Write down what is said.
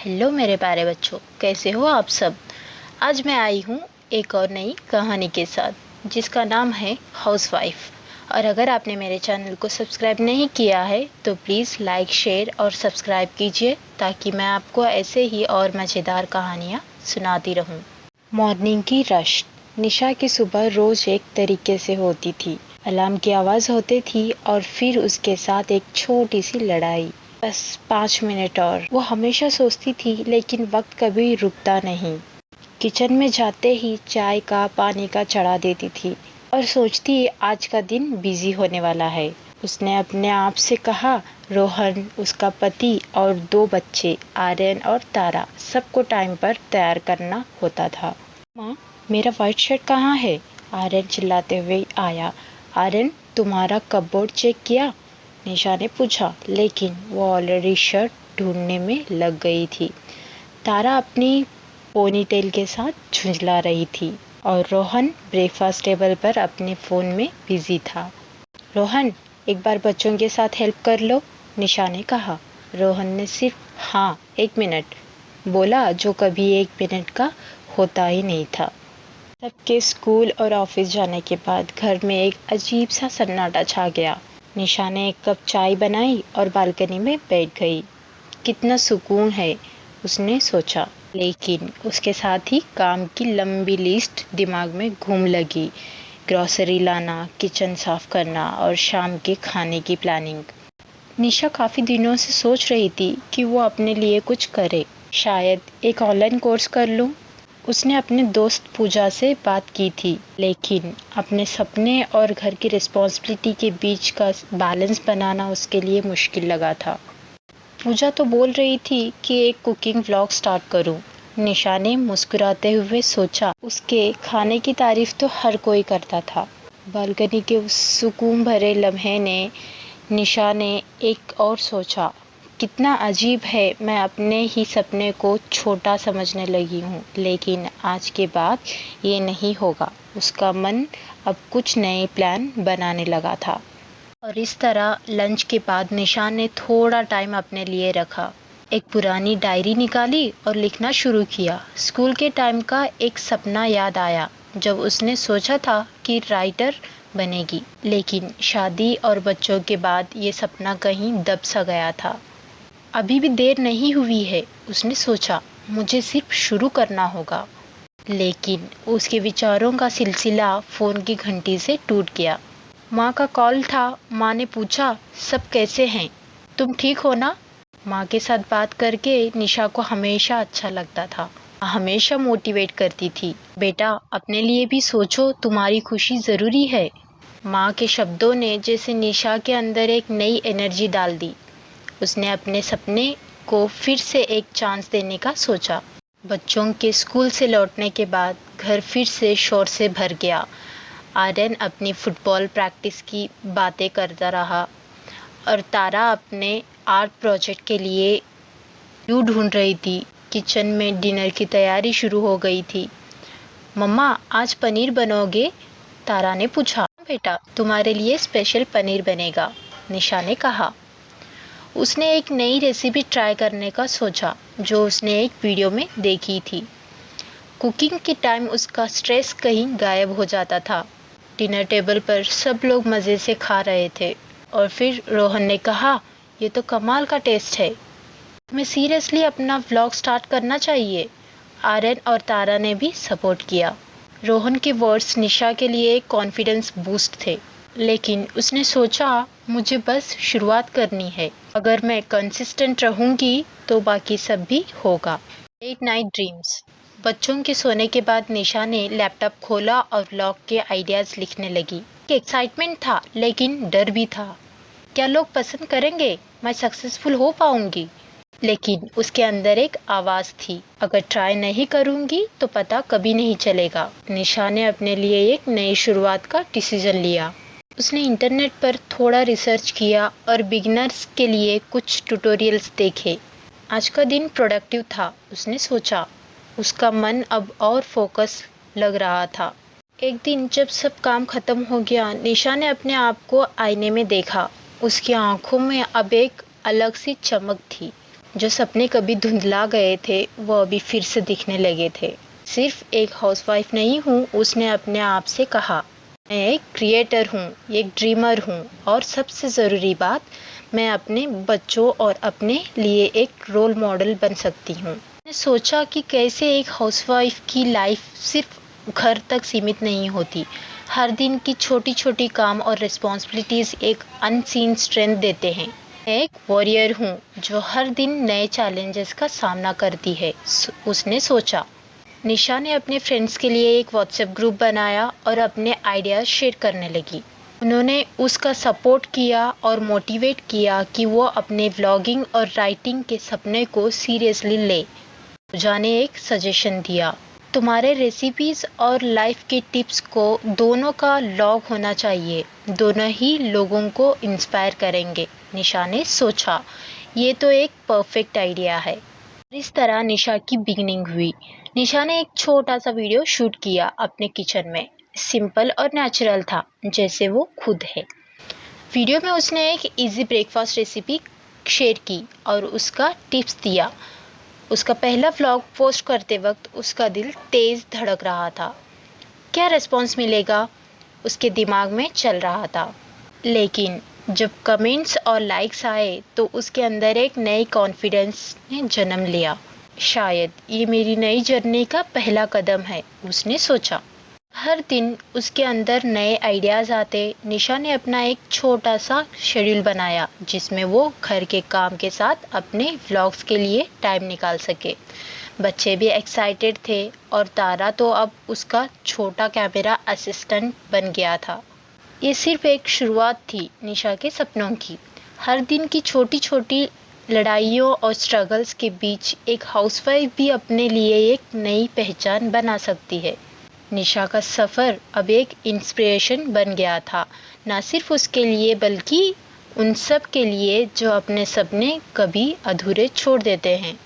Hello मेरे प्यारे बच्चों, कैसे हो आप सब। आज मैं आई हूँ एक और नई कहानी के साथ जिसका नाम है हाउसवाइफ। और अगर आपने मेरे चैनल को सब्सक्राइब नहीं किया है तो प्लीज़ लाइक, शेयर और सब्सक्राइब कीजिए ताकि मैं आपको ऐसे ही और मज़ेदार कहानियाँ सुनाती रहूँ। मॉर्निंग की रश। निशा की सुबह रोज़ एक तरीके से होती थी। अलार्म की आवाज़ होती थी और फिर उसके साथ एक छोटी सी लड़ाई। बस 5 मिनट और, वो हमेशा सोचती थी, लेकिन वक्त कभी रुकता नहीं। किचन में जाते ही चाय का पानी का चढ़ा देती थी और सोचती आज का दिन बिजी होने वाला है। उसने अपने आप से कहा, रोहन, उसका पति और 2 बच्चे आर्यन और तारा, सबको टाइम पर तैयार करना होता था। माँ, मेरा व्हाइट शर्ट कहाँ है? आर्यन चिल्लाते हुए आया। आर्यन, तुम्हारा कपबोर्ड चेक किया? निशा ने पूछा, लेकिन वो ऑलरेडी शर्ट ढूंढने में लग गई थी। तारा अपनी पोनीटेल के साथ झुंझला रही थी और रोहन ब्रेकफास्ट टेबल पर अपने फ़ोन में बिजी था। रोहन, एक बार बच्चों के साथ हेल्प कर लो, निशा ने कहा। रोहन ने सिर्फ हाँ 1 मिनट बोला, जो कभी 1 मिनट का होता ही नहीं था। सबके स्कूल और ऑफिस जाने के बाद घर में एक अजीब सा सन्नाटा छा गया। निशा ने एक कप चाय बनाई और बालकनी में बैठ गई। कितना सुकून है, उसने सोचा। लेकिन उसके साथ ही काम की लंबी लिस्ट दिमाग में घूम लगी। ग्रोसरी लाना, किचन साफ करना और शाम के खाने की प्लानिंग। निशा काफ़ी दिनों से सोच रही थी कि वो अपने लिए कुछ करे। शायद एक ऑनलाइन कोर्स कर लूं। उसने अपने दोस्त पूजा से बात की थी, लेकिन अपने सपने और घर की रिस्पॉन्सिबिलिटी के बीच का बैलेंस बनाना उसके लिए मुश्किल लगा था। पूजा तो बोल रही थी कि एक कुकिंग व्लॉग स्टार्ट करूं। निशा ने मुस्कुराते हुए सोचा, उसके खाने की तारीफ तो हर कोई करता था। बालकनी के उस सुकून भरे लम्हे ने निशा ने एक और सोचा, कितना अजीब है, मैं अपने ही सपने को छोटा समझने लगी हूँ। लेकिन आज के बाद ये नहीं होगा। उसका मन अब कुछ नए प्लान बनाने लगा था। और इस तरह लंच के बाद निशा ने थोड़ा टाइम अपने लिए रखा। एक पुरानी डायरी निकाली और लिखना शुरू किया। स्कूल के टाइम का एक सपना याद आया, जब उसने सोचा था कि राइटर बनेगी। लेकिन शादी और बच्चों के बाद ये सपना कहीं दब सा गया था। अभी भी देर नहीं हुई है, उसने सोचा, मुझे सिर्फ शुरू करना होगा। लेकिन उसके विचारों का सिलसिला फ़ोन की घंटी से टूट गया। माँ का कॉल था। माँ ने पूछा, सब कैसे हैं? तुम ठीक हो ना? माँ के साथ बात करके निशा को हमेशा अच्छा लगता था। हमेशा मोटिवेट करती थी, बेटा अपने लिए भी सोचो, तुम्हारी खुशी ज़रूरी है। माँ के शब्दों ने जैसे निशा के अंदर एक नई एनर्जी डाल दी। उसने अपने सपने को फिर से एक चांस देने का सोचा। बच्चों के स्कूल से लौटने के बाद घर फिर से शोर से भर गया। आर्यन अपनी फुटबॉल प्रैक्टिस की बातें करता रहा और तारा अपने आर्ट प्रोजेक्ट के लिए क्लू ढूंढ रही थी। किचन में डिनर की तैयारी शुरू हो गई थी। मम्मा, आज पनीर बनोगे? तारा ने पूछा। बेटा, तुम्हारे लिए स्पेशल पनीर बनेगा, निशा ने कहा। उसने एक नई रेसिपी ट्राई करने का सोचा, जो उसने एक वीडियो में देखी थी। कुकिंग के टाइम उसका स्ट्रेस कहीं गायब हो जाता था। डिनर टेबल पर सब लोग मज़े से खा रहे थे और फिर रोहन ने कहा, ये तो कमाल का टेस्ट है, तुम्हें सीरियसली अपना व्लॉग स्टार्ट करना चाहिए। आर्यन और तारा ने भी सपोर्ट किया। रोहन के वर्ड्स निशा के लिए कॉन्फिडेंस बूस्ट थे, लेकिन उसने सोचा, मुझे बस शुरुआत करनी है। अगर मैं कंसिस्टेंट रहूंगी तो बाकी सब भी होगा। Late night dreams. बच्चों के सोने के बाद निशा ने लैपटॉप खोला और व्लॉग के आइडियाज़ लिखने लगी। एक्साइटमेंट था, लेकिन डर भी था। क्या लोग पसंद करेंगे? मैं सक्सेसफुल हो पाऊंगी? लेकिन उसके अंदर एक आवाज़ थी, अगर ट्राई नहीं करूंगी तो पता कभी नहीं चलेगा। निशा ने अपने लिए एक नई शुरुआत का डिसीजन लिया। उसने इंटरनेट पर थोड़ा रिसर्च किया और बिगिनर्स के लिए कुछ ट्यूटोरियल्स देखे। आज का दिन प्रोडक्टिव था, उसने सोचा। उसका मन अब और फोकस लग रहा था। एक दिन जब सब काम खत्म हो गया, निशा ने अपने आप को आईने में देखा। उसकी आंखों में अब एक अलग सी चमक थी। जो सपने कभी धुंधला गए थे वो अभी फिर से दिखने लगे थे। सिर्फ एक हाउसवाइफ नहीं हूँ, उसने अपने आप से कहा। मैं एक क्रिएटर हूँ, एक ड्रीमर हूँ और सबसे ज़रूरी बात, मैं अपने बच्चों और अपने लिए एक रोल मॉडल बन सकती हूँ। मैंने सोचा कि कैसे एक हाउसवाइफ की लाइफ सिर्फ घर तक सीमित नहीं होती। हर दिन की छोटी छोटी काम और रिस्पॉन्सिबिलिटीज़ एक अनसीन स्ट्रेंथ देते हैं। मैं एक वॉरियर हूँ जो हर दिन नए चैलेंजेस का सामना करती है, उसने सोचा। निशा ने अपने फ्रेंड्स के लिए एक व्हाट्सएप ग्रुप बनाया और अपने आइडियाज़ शेयर करने लगी। उन्होंने उसका सपोर्ट किया और मोटिवेट किया कि वो अपने व्लॉगिंग और राइटिंग के सपने को सीरियसली ले। पूजा ने एक सजेशन दिया, तुम्हारे रेसिपीज़ और लाइफ के टिप्स को दोनों का लॉग होना चाहिए, दोनों ही लोगों को इंस्पायर करेंगे। निशा ने सोचा, ये तो एक परफेक्ट आइडिया है। इस तरह निशा की बिगिनिंग हुई। निशा ने एक छोटा सा वीडियो शूट किया अपने किचन में। सिंपल और नेचुरल था, जैसे वो खुद है। वीडियो में उसने एक इजी ब्रेकफास्ट रेसिपी शेयर की और उसका टिप्स दिया। उसका पहला व्लॉग पोस्ट करते वक्त उसका दिल तेज़ धड़क रहा था। क्या रिस्पॉन्स मिलेगा, उसके दिमाग में चल रहा था। लेकिन जब कमेंट्स और लाइक्स आए तो उसके अंदर एक नई कॉन्फिडेंस ने जन्म लिया। शायद ये मेरी नई जर्नी का पहला कदम है, उसने सोचा। हर दिन उसके अंदर नए आइडियाज़ आते। निशा ने अपना एक छोटा सा शेड्यूल बनाया जिसमें वो घर के काम के साथ अपने व्लॉग्स के लिए टाइम निकाल सके। बच्चे भी एक्साइटेड थे और तारा तो अब उसका छोटा कैमरा असिस्टेंट बन गया था। ये सिर्फ एक शुरुआत थी निशा के सपनों की। हर दिन की छोटी छोटी लड़ाइयों और स्ट्रगल्स के बीच एक हाउसवाइफ भी अपने लिए एक नई पहचान बना सकती है। निशा का सफ़र अब एक इंस्पिरेशन बन गया था, ना सिर्फ उसके लिए बल्कि उन सब के लिए जो अपने सपने कभी अधूरे छोड़ देते हैं।